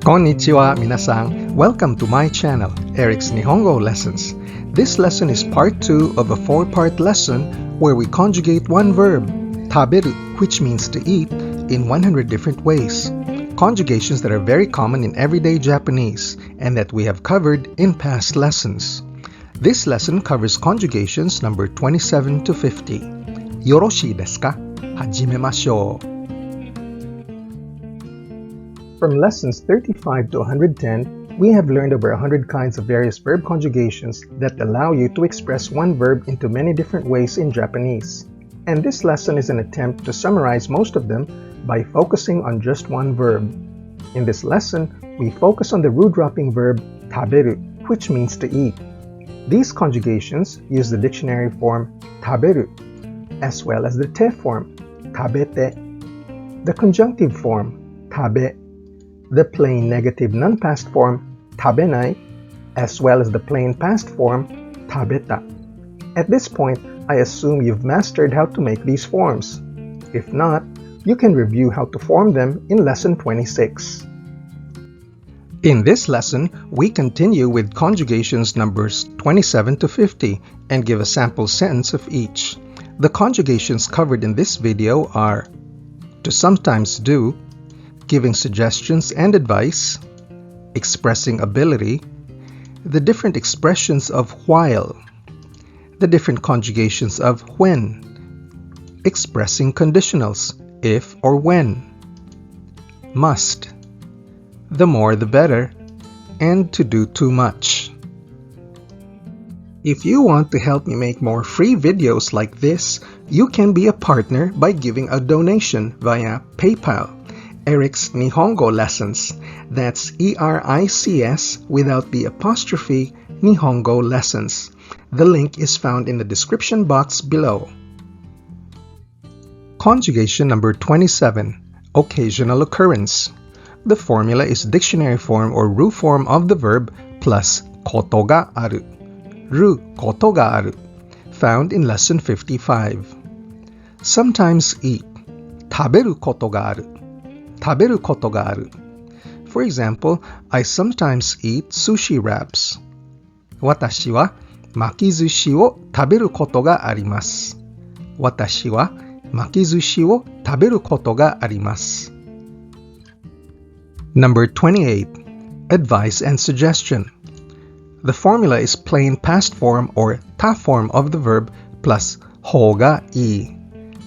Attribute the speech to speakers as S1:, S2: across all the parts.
S1: Konnichiwa minasan, welcome to my channel, Eric's Nihongo Lessons. This lesson is part 2 of a 4-part lesson where we conjugate one verb, taberu, which means to eat, in 100 different ways. Conjugations that are very common in everyday Japanese and that we have covered in past lessons. This lesson covers conjugations number 27 to 50. Yoroshii desu ka? Hajimemashou. From lessons 35 to 110, we have learned over 100 kinds of various verb conjugations that allow you to express one verb into many different ways in Japanese. And this lesson is an attempt to summarize most of them by focusing on just one verb. In this lesson, we focus on the root-dropping verb taberu, which means to eat. These conjugations use the dictionary form taberu, as well as the te form, tabete, the conjunctive form, tabe, the plain negative non-past form, tabenai, as well as the plain past form, tabeta. At this point, I assume you've mastered how to make these forms. If not, you can review how to form them in lesson 26. In this lesson, we continue with conjugations numbers 27 to 50 and give a sample sentence of each. The conjugations covered in this video are to sometimes do, giving suggestions and advice, expressing ability, the different expressions of while, the different conjugations of when, expressing conditionals, if or when, must, the more the better, and to do too much. If you want to help me make more free videos like this, you can be a partner by giving a donation via PayPal. Eric's Nihongo Lessons. That's ERICS without the apostrophe, Nihongo Lessons. The link is found in the description box below. Conjugation number 27. Occasional occurrence. The formula is dictionary form or ru form of the verb plus koto ga aru. Ru koto ga aru. Found in lesson 55. Sometimes eat. Taberu koto ga aru. Taberu koto ga aru. For example, I sometimes eat sushi wraps. Watashi wa makizushi wo taberu koto ga arimasu. Watashi wa makizushi wo taberu koto ga arimasu. Number 28. Advice and suggestion. The formula is plain past form or ta form of the verb plus hou ga ii,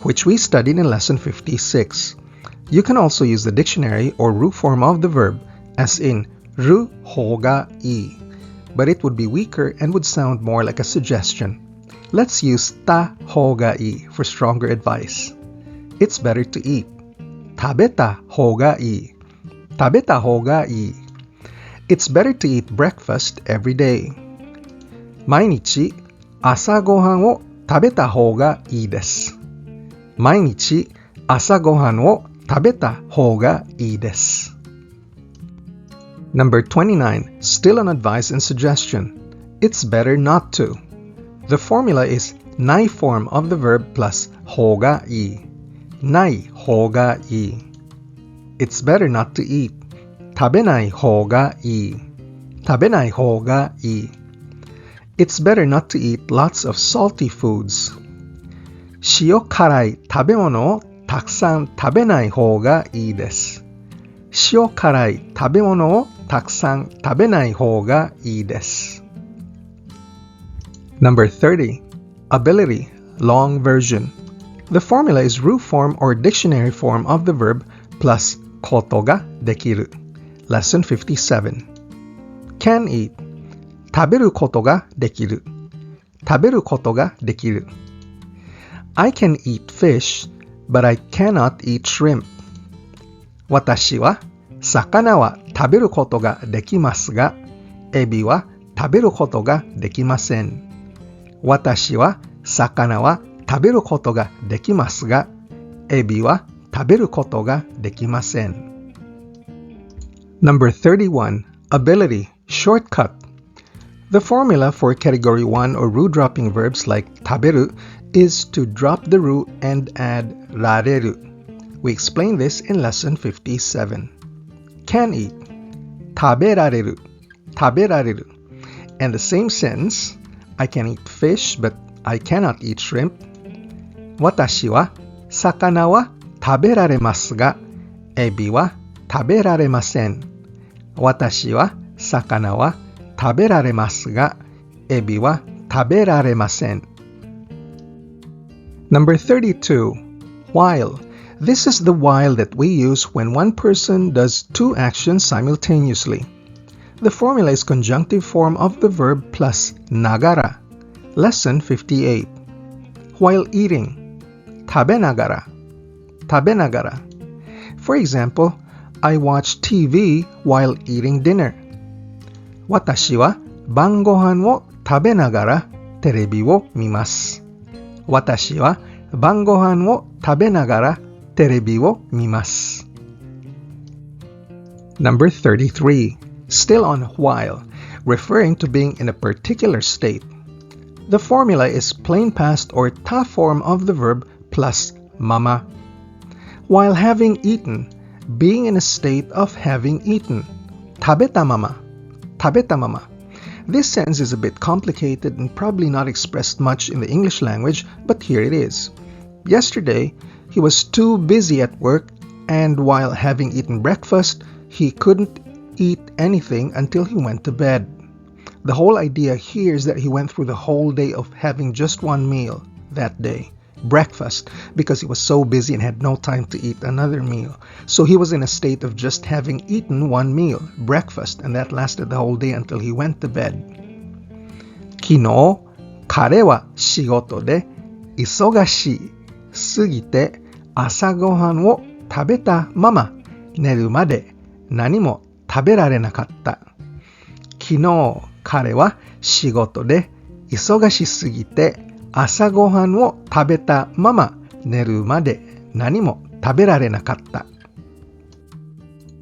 S1: which we studied in lesson 56. You can also use the dictionary or ru form of the verb, as in ru hou ga ii, but it would be weaker and would sound more like a suggestion. Let's use ta hou ga ii for stronger advice. It's better to eat. Tabeta hou ga ii. Tabeta hou ga ii. It's better to eat breakfast every day. Mainichi asa gohan wo tabeta hou ga ii desu. Mainichi asa gohan wo tabeta hou ga ii desu. Number 29. Still on advice and suggestion. It's better not to. The formula is nai form of the verb plus hou ga ii. Nai hou ga ii. It's better not to eat. Tabenai hou ga ii. Tabenai hou ga ii. It's better not to eat lots of salty foods. Shio karai tabemono wo takusan tabenai hou ga ii desu. Shio karai tabemono wo takusan tabenai hou ga ii desu. Number 30. Ability, long version. The formula is ru form or dictionary form of the verb plus koto ga dekiru. Lesson 57. Can eat. Taberu koto ga dekiru. Taberu koto ga dekiru. I can eat fish, but I cannot eat shrimp. Watashi wa sakana wa taberu koto ga dekimasu ga, ebi wa taberu koto ga dekimasen. Watashi wa sakana wa taberu koto ga dekimasu ga, ebi wa taberu koto ga dekimasen. Number 31. Ability, shortcut. The formula for category 1 or ru-dropping verbs like taberu is to drop the ru and add rareru. We explained this in lesson 57. Can eat. Taberareru. Taberareru. And the same sentence, I can eat fish, but I cannot eat shrimp. Watashi wa sakana wa taberaremasu ga, ebi wa taberaremasen. Watashi wa sakana wa taberaremasu ga, ebi wa taberaremasen. Number 32. While. This is the while that we use when one person does two actions simultaneously. The formula is conjunctive form of the verb plus nagara. Lesson 58. While eating. Tabenagara. Tabenagara. For example, I watch TV while eating dinner. Watashi wa ban gohan wo tabenagara terebi wo mimasu. Watashi wa ban gohan wo tabenagara terebi wo mimasu. Number 33. Still on while, referring to being in a particular state. The formula is plain past or ta form of the verb plus mama. While having eaten, being in a state of having eaten. Tabeta mama. Tabeta mama. This sentence is a bit complicated and probably not expressed much in the English language, but here it is. Yesterday, he was too busy at work, and while having eaten breakfast, he couldn't eat anything until he went to bed. The whole idea here is that he went through the whole day of having just one meal that day, breakfast, because he was so busy and had no time to eat another meal. So he was in a state of just having eaten one meal, breakfast, and that lasted the whole day until he went to bed. Kino, kare wa shigoto de isogashii sugite asa gohan wo tabeta mama neru made nani mo taberarenakatta. Kino, kare wa shigoto de isogashi sugite asa gohan wo tabeta mama neru made nani mo taberarenakatta.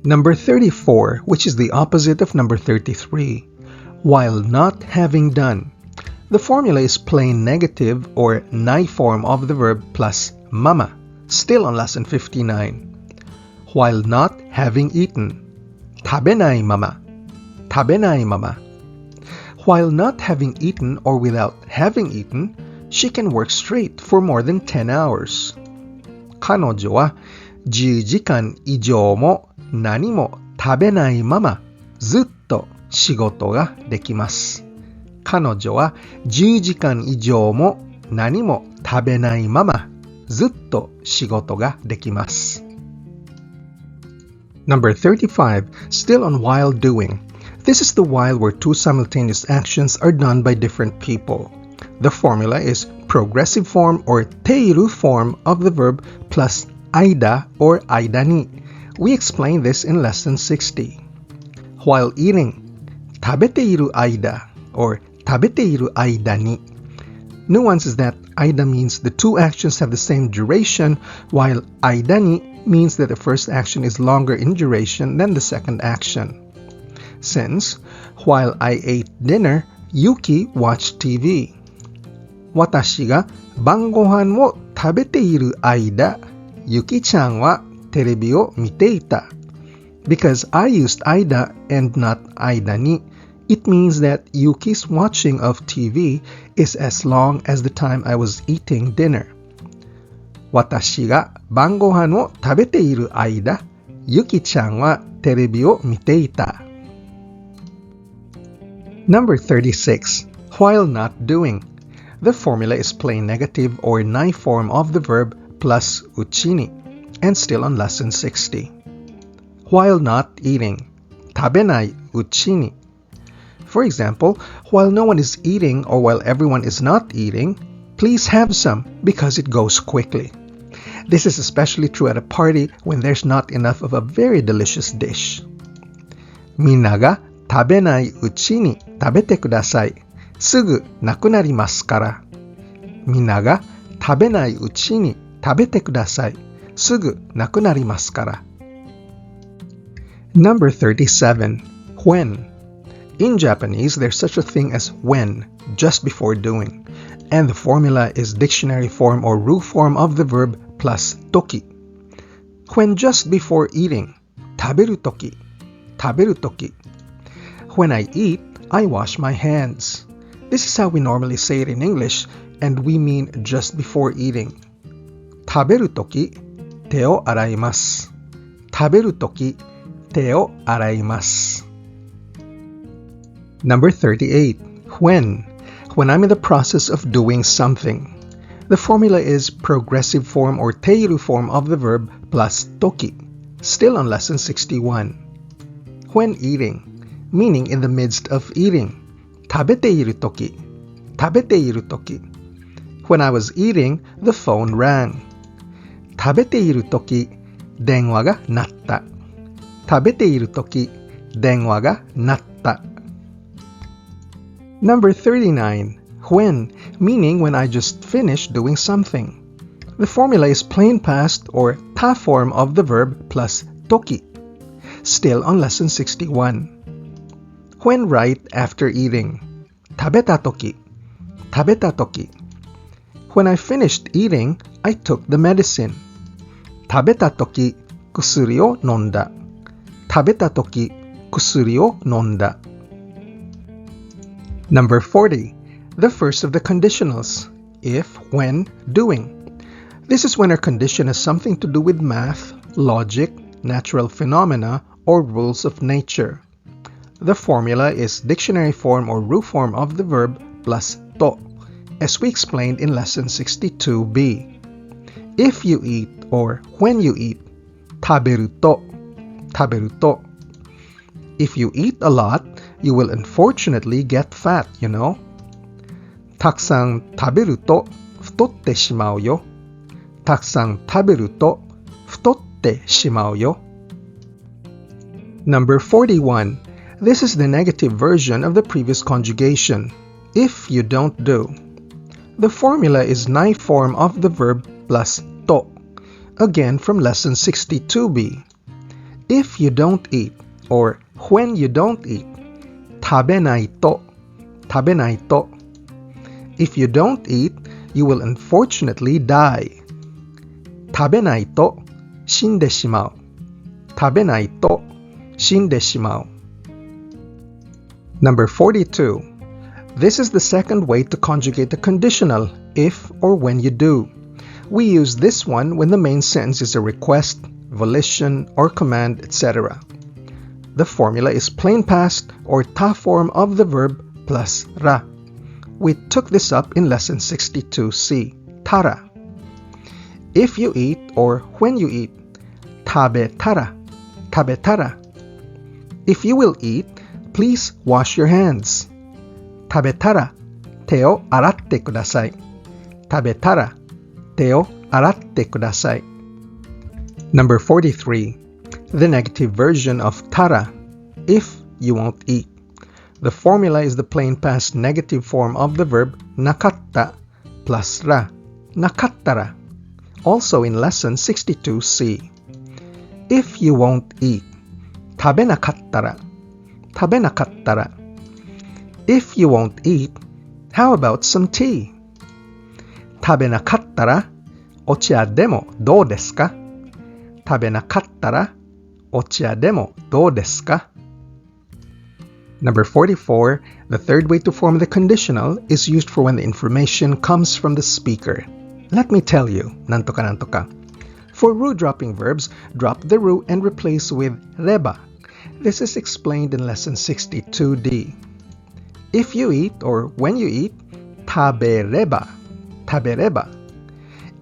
S1: Number 34, which is the opposite of number 33. While not having done. The formula is plain negative or nai form of the verb plus mama, still on lesson 59. While not having eaten. Tabenai mama. Tabenai mama. While not having eaten or without having eaten, she can work straight for more than 10 hours. Kanojo wa 10時間以上も何も食べないままずっと仕事ができます。彼女は10時間以上も何も食べないままずっと仕事ができます。Number 35, still on while doing. This is the while where two simultaneous actions are done by different people. The formula is progressive form or teiru form of the verb plus aida or aida ni. We explained this in lesson 60. While eating, 食べている間 or 食べている間に. Nuance is that aida means the two actions have the same duration, while aida ni means that the first action is longer in duration than the second action. Since, while I ate dinner, Yuki watched TV. 私が晩ご飯を食べている間、ゆきちゃんはテレビを見ていた. Because I used aida and not aida ni, it means that Yuki's watching of TV is as long as the time I was eating dinner. 私が晩ご飯を食べている間、ゆきちゃんはテレビを見ていた. Number 36. While not doing. The formula is plain negative or nai form of the verb plus uchini, and still on lesson 60. While not eating. 食べないうちに. For example, while no one is eating or while everyone is not eating, please have some because it goes quickly. This is especially true at a party when there's not enough of a very delicious dish. みんなが食べないうちに食べてください。すぐなくなりますから。みんなが食べないうちに食べてください。すぐなくなりますから。Number 37. When. In Japanese, there's such a thing as when, just before doing. And the formula is dictionary form or ru form of the verb plus toki. When just before eating. 食べるとき. 食べるとき. When I eat, I wash my hands. This is how we normally say it in English, and we mean just before eating. 食べるとき、手を洗います。食べるとき、手を洗います。Number 38. When. When I'm in the process of doing something. The formula is progressive form or teiru form of the verb plus toki. Still on lesson 61. When eating, meaning in the midst of eating. 食べているとき。食べているとき。When I was eating, the phone rang. 食べているとき、電話が鳴った。食べているとき、電話が鳴った。Number 39. When, meaning when I just finished doing something. The formula is plain past or ta form of the verb plus toki. Still on lesson 61. When right after eating. 食べたとき。食べたとき。When I finished eating, I took the medicine. 食べたとき、薬を飲んだ。食べたとき、薬を飲んだ。Number 40. The first of the conditionals. If, when, doing. This is when our condition has something to do with math, logic, natural phenomena, or rules of nature. The formula is dictionary form or root form of the verb plus to, as we explained in lesson 62b. If you eat or when you eat, taberu to, taberu to. If you eat a lot, you will unfortunately get fat, you know. たくさん食べると太ってしまうよ。たくさん食べると太ってしまうよ。Number 41. This is the negative version of the previous conjugation. If you don't do. The formula is nai form of the verb plus to. Again from lesson 62b. If you don't eat or when you don't eat. 食べないと。食べないと。If you don't eat, you will unfortunately die. 食べないと死んでしまう。食べないと死んでしまう。Number 42. This is the second way to conjugate the conditional, if or when you do. We use this one when the main sentence is a request, volition, or command, etc. The formula is plain past or ta form of the verb plus ra. We took this up in lesson 62c, tara. If you eat or when you eat, tabetara, tabetara. If you will eat, please wash your hands. 食べたら手を洗ってください。食べたら手を洗ってください。Number 43. The negative version of tara. If you won't eat. The formula is the plain past negative form of the verb nakatta plus ra. Nakattara. Also in lesson 62c. If you won't eat. 食べなかったら。食べなかったら。If you won't eat, how about some tea? 食べなかったらお茶でもどうですか？食べなかったらお茶でもどうですか？ Number 44, the third way to form the conditional is used for when the information comes from the speaker. Let me tell you, nantoka nantoka. For ru-dropping verbs, drop the ru and replace with reba. This is explained in lesson 62d. If you eat or when you eat, tabereba, tabereba.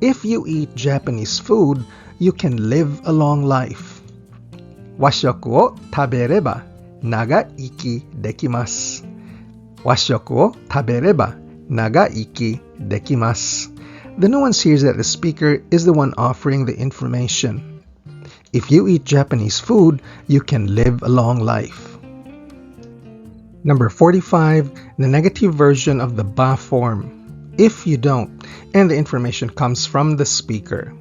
S1: If you eat Japanese food, you can live a long life. Washoku o tabereba, naga-iki dekimasu. Washoku o tabereba, naga-iki dekimasu. The nuance here is that the speaker is the one offering the information. If you eat Japanese food, you can live a long life. Number 45, the negative version of the ba form. If you don't, and the information comes from the speaker.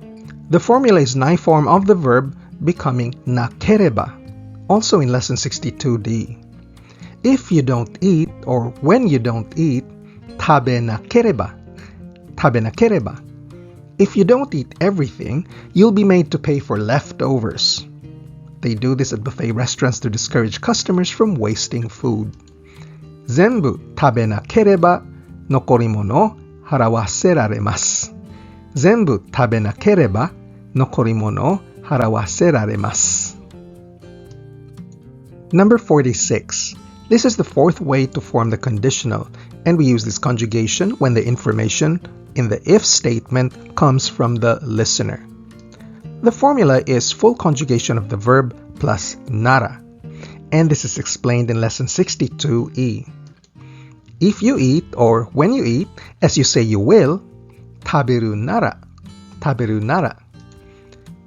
S1: The formula is nai form of the verb becoming nakereba, also in lesson 62d. If you don't eat or when you don't eat, tabe nakereba, tabe nakereba. If you don't eat everything, you'll be made to pay for leftovers. They do this at buffet restaurants to discourage customers from wasting food. 全部食べなければ残り物を払わせられます。全部食べなければ残り物を払わせられます。Number 46. This is the fourth way to form the conditional, and we use this conjugation when the information in the if statement comes from the listener. The formula is full conjugation of the verb plus nara, and this is explained in lesson 62e. If you eat or when you eat, as you say you will, taberu nara, taberu nara.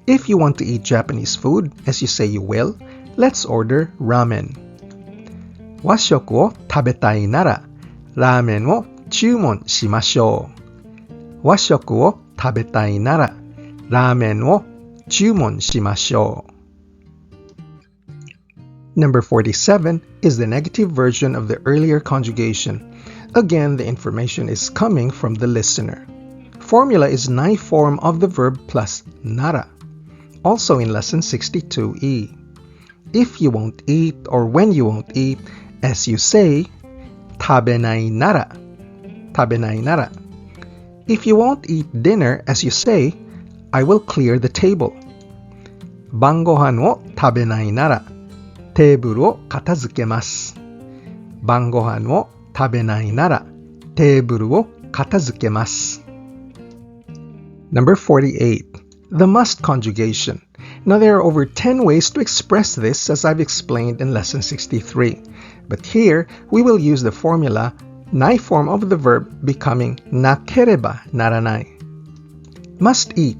S1: If you want to eat Japanese food, as you say you will, let's order ramen. 和食を食べたいなら、ラーメンを注文しましょう。和食を食べたいなら、ラーメンを注文しましょう。Number 47 is the negative version of the earlier conjugation. Again, the information is coming from the listener. Formula is nai form of the verb plus nara. Also in lesson 62e. If you won't eat or when you won't eat, as you say, 食べないなら, 食べないなら. If you won't eat dinner, as you say, I will clear the table. 晩ご飯を食べないなら、テーブルを片付けます。晩ご飯を食べないなら、テーブルを片付けます。Number 48. The must conjugation. Now there are over 10 ways to express this, as I've explained in lesson 63. But here, we will use the formula nai form of the verb becoming なければならない。must eat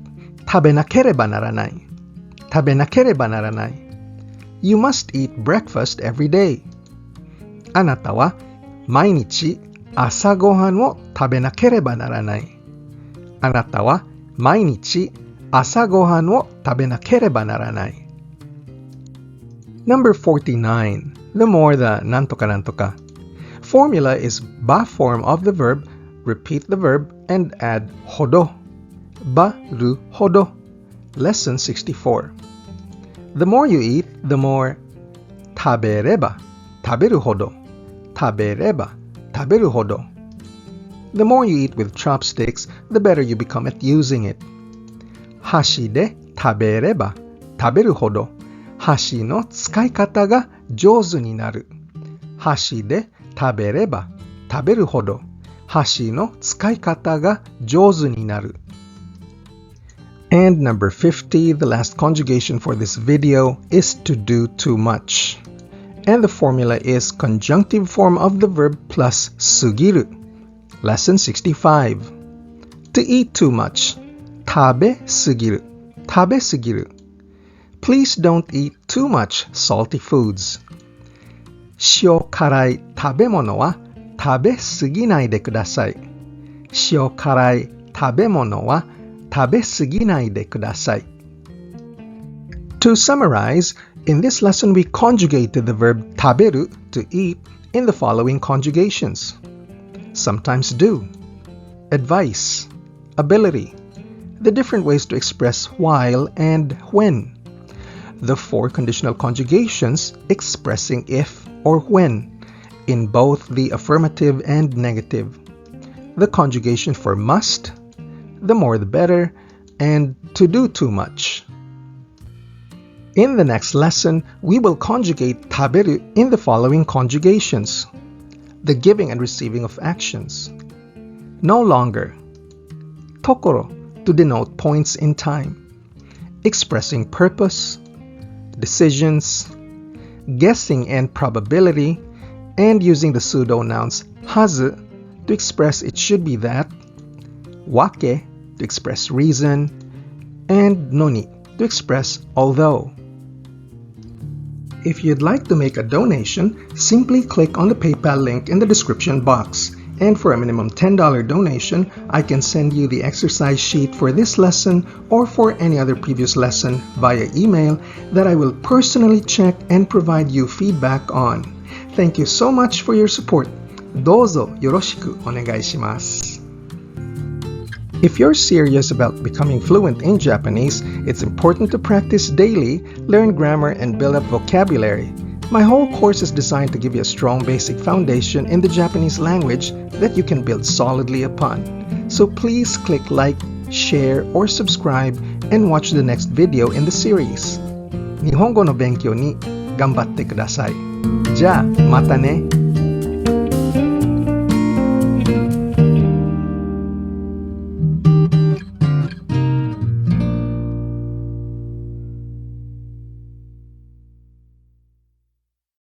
S1: 食べなければならない。食べなければならない。You must eat breakfast every day. あなたは毎日朝ごはんを食べなければならない。あなたは毎日朝ごはんを食べなければならない。Number 49. The more the なんとかなんとか. Formula is ba form of the verb. Repeat the verb and add ほど。ばるほど. Lesson 64. The more you eat, the more 食べれば食べるほど。食べれば食べるほど. The more you eat with chopsticks, the better you become at using it. 箸で食べれば食べるほど箸の使い方が上手になる。箸で食べれば食べるほど箸の使い方が上手になる。And number 50, the last conjugation for this video, is to do too much. And the formula is conjunctive form of the verb plus すぎる. Lesson 65. To eat too much. 食べすぎる。食べすぎる。Please don't eat too much salty foods. 塩辛い食べ物は食べすぎないでください。塩辛い食べ物は食べすぎないでください。To summarize, in this lesson we conjugated the verb 食べる to eat in the following conjugations. Sometimes do, advice, ability, the different ways to express while and when, the 4 conditional conjugations expressing if or when in both the affirmative and negative, the conjugation for must, the more the better, and to do too much. In the next lesson, we will conjugate taberu in the following conjugations: the giving and receiving of actions, no longer, tokoro to denote points in time, expressing purpose, decisions, guessing and probability, and using the pseudo-nouns hazu to express it should be that, wake to express reason, and noni to express although. If you'd like to make a donation, simply click on the PayPal link in the description box. And for a minimum $10 donation, I can send you the exercise sheet for this lesson or for any other previous lesson via email that I will personally check and provide you feedback on. Thank you so much for your support. どうぞよろしくお願いします。If you're serious about becoming fluent in Japanese, it's important to practice daily, learn grammar, and build up vocabulary. My whole course is designed to give you a strong basic foundation in the Japanese language that you can build solidly upon. So please click like, share, or subscribe and watch the next video in the series. 日本語の勉強に頑張ってください。じゃあ、またね。